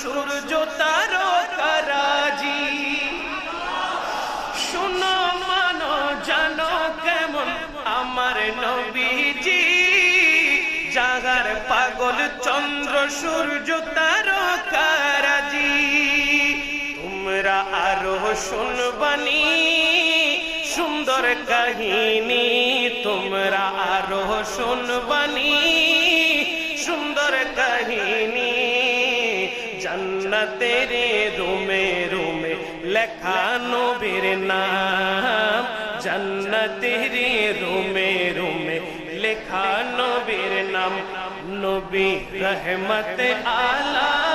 সূর্য তারকারাজি। শুনো মানো জানো কেমন আমার নবীজি, জাগার পাগল চন্দ্র সূর্য তারকারাজি। তোমরা আরো শুনবানি সুন্দর কাহিনী, তোমরা আরো শুনবানি সুন্দর কাহিনী। জান্নাতের রুমে রুমে লেখা নবীর নাম, জান্নাতের রুমে রুমে লেখা নবীর নাম। নবী রহমত আলা